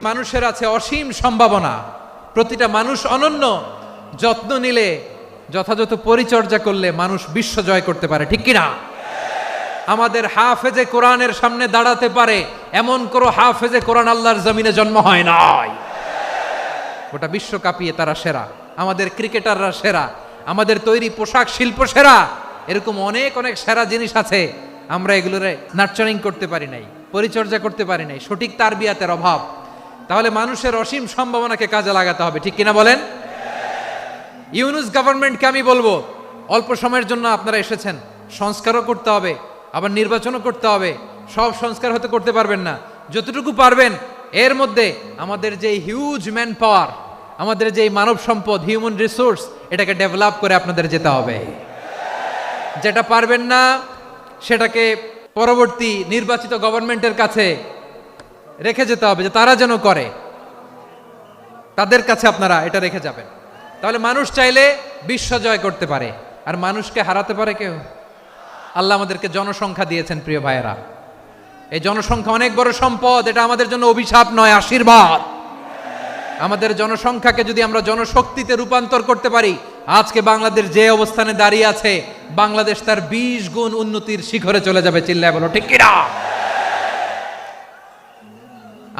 মানুষের আছে অসীম সম্ভাবনা, প্রতিটা মানুষ অনন্য। যত্ন নিলে, যথাযথ পরিচর্যা করলে মানুষ বিশ্ব জয় করতে পারে, ঠিক কিনা? আমাদের হাফেজে কোরআনের সামনে দাঁড়াতে পারে এমন কোন হাফেজে কোরআন আল্লাহর জমিনে জন্ম হয় নাই। গোটা বিশ্ব কাঁপিয়ে তারা সেরা, আমাদের ক্রিকেটাররা সেরা, আমাদের তৈরি পোশাক শিল্প সেরা। এরকম অনেক অনেক সেরা জিনিস আছে, আমরা এগুলোর নার্চারিং করতে পারি নাই, পরিচর্যা করতে পারি নাই, সঠিক তারবিয়াতের অভাব। তাহলে মানুষের অসীম সম্ভাবনাকে কাজে লাগাতে হবে, ঠিক কিনা বলেন? ইউনুস গভর্নমেন্টকে আমি বলবো, অল্প সময়ের জন্য আপনারা এসেছেন, সংস্কারও করতে হবে, আবার নির্বাচনও করতে হবে। সব সংস্কার হতে করতে পারবেন না, যতটুকু পারবেন এর মধ্যে আমাদের যে হিউজ ম্যান পাওয়ার, আমাদের যে মানব সম্পদ, হিউম্যান রিসোর্স, এটাকে ডেভেলপ করে আপনাদের যেতে হবে। যেটা পারবেন না সেটাকে পরবর্তী নির্বাচিত গভর্নমেন্টের কাছে রেখে যেতে হবে, যে তারা যেন করে, তাদের কাছে আপনারা এটা রেখে যাবেন। তাহলে মানুষ চাইলে বিশ্ব জয় করতে পারে, আর মানুষকে হারাতে পারে কেউ? আল্লাহ আমাদেরকে জনসংখ্যা দিয়েছেন প্রিয় ভাইয়েরা, এই জনসংখ্যা অনেক বড় সম্পদ, এটা আমাদের জন্য অভিশাপ নয়, আশীর্বাদ। আমাদের জনসংখ্যাকে যদি আমরা জনশক্তিতে রূপান্তর করতে পারি, আজকে বাংলাদেশ যে অবস্থানে দাঁড়িয়ে আছে, বাংলাদেশ তার 20 গুণ উন্নতির শিখরে চলে যাবে। চিল্লায় বলো ঠিক কিনা?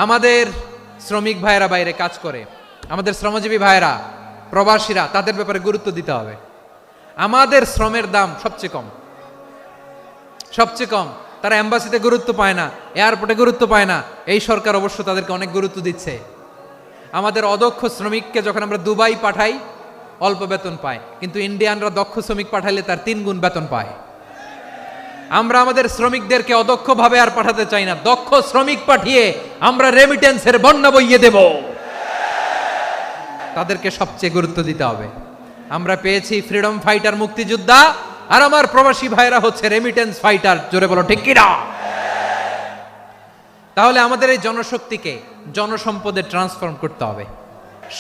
আমাদের শ্রমিক ভাইয়েরা বাইরে কাজ করে, আমাদের শ্রমজীবী ভাইয়েরা, প্রবাসীরা, তাদের ব্যাপারে গুরুত্ব দিতে হবে। আমাদের শ্রমের দাম সবচেয়ে কম, সবচেয়ে কম। তারা এম্বাসিতে গুরুত্ব পায় না, এয়ারপোর্টে গুরুত্ব পায় না। এই সরকার অবশ্য তাদেরকে অনেক গুরুত্ব দিচ্ছে। আমাদের অদক্ষ শ্রমিককে যখন আমরা দুবাই পাঠাই, অল্প বেতন পায়, কিন্তু ইন্ডিয়ানরা দক্ষ শ্রমিক পাঠাইলে তার 3 গুণ বেতন পায়। আমরা আমাদের শ্রমিকদেরকে অদক্ষভাবে আর পাঠাতে চাই না, দক্ষ শ্রমিক পাঠিয়ে আমরা রেমিটেন্সের বন্যা বইয়ে দেব। তাদেরকে সবচেয়ে গুরুত্ব দিতে হবে। আমরা পেয়েছি ফ্রিডম ফাইটার, মুক্তিযোদ্ধা, আর আমার প্রবাসী ভাইরা হচ্ছে রেমিটেন্স ফাইটার। জোরে বলো ঠিক কিনা? তাহলে আমাদের এই জনশক্তিকে জনসম্পদে ট্রান্সফর্ম করতে হবে।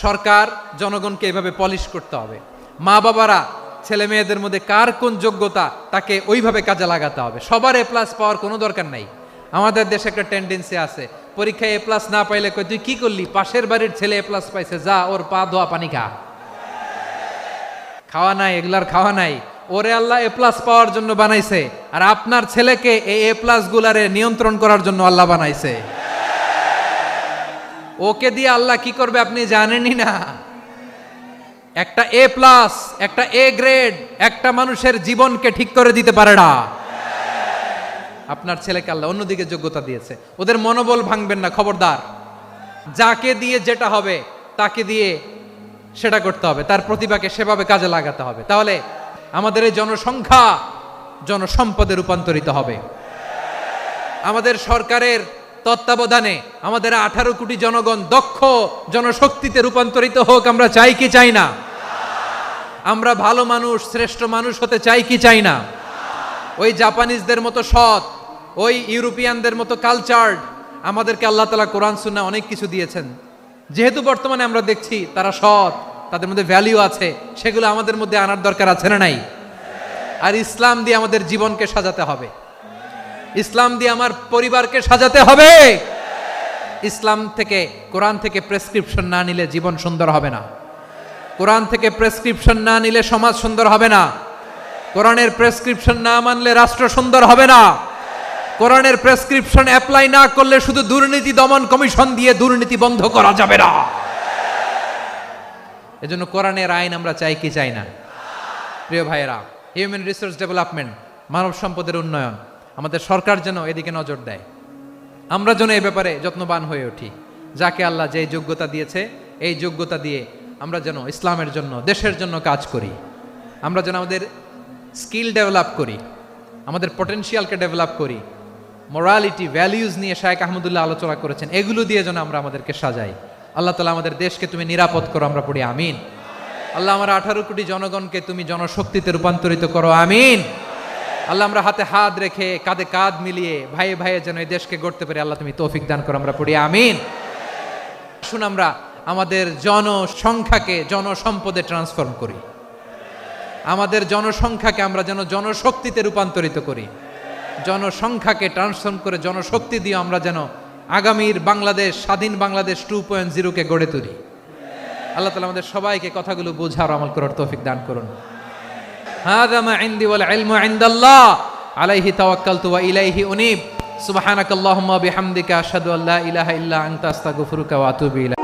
সরকার জনগণকে এভাবে পলিশ করতে হবে। মা বাবারা ছেলে মেয়েদের মধ্যে কার কোন যোগ্যতা, তাকে ওইভাবে কাজে লাগাতে হবে। সবার এ প্লাস পাওয়ার কোনো দরকার নাই। আমাদের দেশে একটা টেন্ডেন্সি আছে, পরীক্ষায় এ প্লাস না পাইলে কই তুই কি করলি, পাশের বাড়ির ছেলে এ প্লাস পাইছে, যা ওর পা ধোয়া পানি খা। খাওয়া নাই, এগুলার খাওয়া নাই। ওরে আল্লাহ এ প্লাস পাওয়ার জন্য বানাইছে, আর আপনার ছেলেকে এই এ প্লাস গুলারে নিয়ন্ত্রণ করার জন্য আল্লাহ বানাইছে। ওকে দিয়ে আল্লাহ কি করবে আপনি জানেনই না। একটা এ প্লাস, একটা এ গ্রেড একটা মানুষের জীবনকে ঠিক করে দিতে পারে না। আপনার ছেলেকে আল্লাহ অন্যদিকে যোগ্যতা দিয়েছে, ওদের মনোবল ভাঙবেন না, খবরদার। যাকে দিয়ে যেটা হবে তাকে দিয়ে সেটা করতে হবে, তার প্রতিভাকে সেভাবে কাজে লাগাতে হবে। তাহলে আমাদের এই জনসংখ্যা জনসম্পদে রূপান্তরিত হবে। আমাদের সরকারের তত্ত্বাবধানে আমাদের 18 কোটি জনগণ দক্ষ জনশক্তিতে রূপান্তরিত হোক, আমরা চাই কি চাই না? আমরা ভালো মানুষ, শ্রেষ্ঠ মানুষ হতে চাই কি চাই না? ওই জাপানিজদের মতো সৎ, ওই ইউরোপিয়ানদের মতো কালচার্ড। আমাদেরকে আল্লাহ তাআলা কোরআন সুন্নাহ অনেক কিছু দিয়েছেন, যেহেতু বর্তমানে আমরা দেখছি তারা সৎ, তাদের মধ্যে ভ্যালিউ আছে, সেগুলো আমাদের মধ্যে আনার দরকার আছে না নাই? আর ইসলাম দিয়ে আমাদের জীবনকে সাজাতে হবে, ইসলাম দিয়ে আমার পরিবারকে সাজাতে হবে। ইসলাম থেকে, কোরআন থেকে প্রেসক্রিপশন না নিলে জীবন সুন্দর হবে না। কোরআন থেকে প্রেসক্রিপশন না নিলে সমাজ সুন্দর হবে না। কোরআনের প্রেসক্রিপশন না মানলে রাষ্ট্র সুন্দর হবে না। কোরআনের প্রেসক্রিপশন অ্যাপ্লাই না করলে শুধু দুর্নীতি দমন কমিশন দিয়ে দুর্নীতি বন্ধ করা যাবে না। এজন্য কোরআনের আইন আমরা চাই কি চাই না? প্রিয় ভাইয়েরা, হিউম্যান রিসোর্স ডেভেলপমেন্ট, মানব সম্পদের উন্নয়ন, আমাদের সরকার যেন এদিকে নজর দেয়। আমরা যেন এই ব্যাপারে যত্নবান হয়ে উঠি। যাকে আল্লাহ যে যোগ্যতা দিয়েছে, এই যোগ্যতা দিয়ে আমরা যেন ইসলামের জন্য, দেশের জন্য কাজ করি। আমরা যেন আমাদের স্কিল ডেভেলপ করি, আমাদের পটেনশিয়ালকে ডেভেলপ করি। মোরালিটি, ভ্যালিউজ নিয়ে শায়েখ আহমদুল্লাহ আলোচনা করেছেন, এগুলো দিয়ে যেন আমরা আমাদেরকে সাজাই। আল্লাহ তাআলা আমাদের দেশকে তুমি নিরাপদ করো, আমরা পড়ি আমিন। আল্লাহ আমার 18 কোটি জনগণকে তুমি জনশক্তিতে রূপান্তরিত করো, আমিন। আল্লাহ আমরা হাতে হাত রেখে কাঁধে কাঁধ মিলিয়ে ভাইয়ে ভাইয়ে যেন এই দেশকে গড়তে পারি, আল্লাহ তুমি তৌফিক দান করো, আমরা পড়ি আমিন। শুন, আমরা আমাদের জনসংখ্যাকে জনসম্পদে ট্রান্সফর্ম করি, আমাদের জনসংখ্যাকে আমরা যেন জনশক্তিতে রূপান্তরিত করি, জনসংখ্যাকে ট্রান্সফর্ম করে জনশক্তি দিয়ে আমরা যেন আগামীর বাংলাদেশ, স্বাধীন বাংলাদেশ 2.0-কে গড়ে তুলি। আল্লাহ তাআলা আমাদের সবাইকে কথাগুলো বোঝার আমল করার তৌফিক দান করুন। হাযা মা ইনদি ওয়াল ইলমু ইনদাল্লাহ আলাইহি তাওয়াক্কালতু ওয়া ইলাইহি উনীব। সুবহানাকাল্লাহুম্মা ওয়া বিহামদিকা আশহাদু আল্লা ইলাহা ইল্লা আনতা আস্তাগফিরুকা ওয়া আতুবু ইলাইক।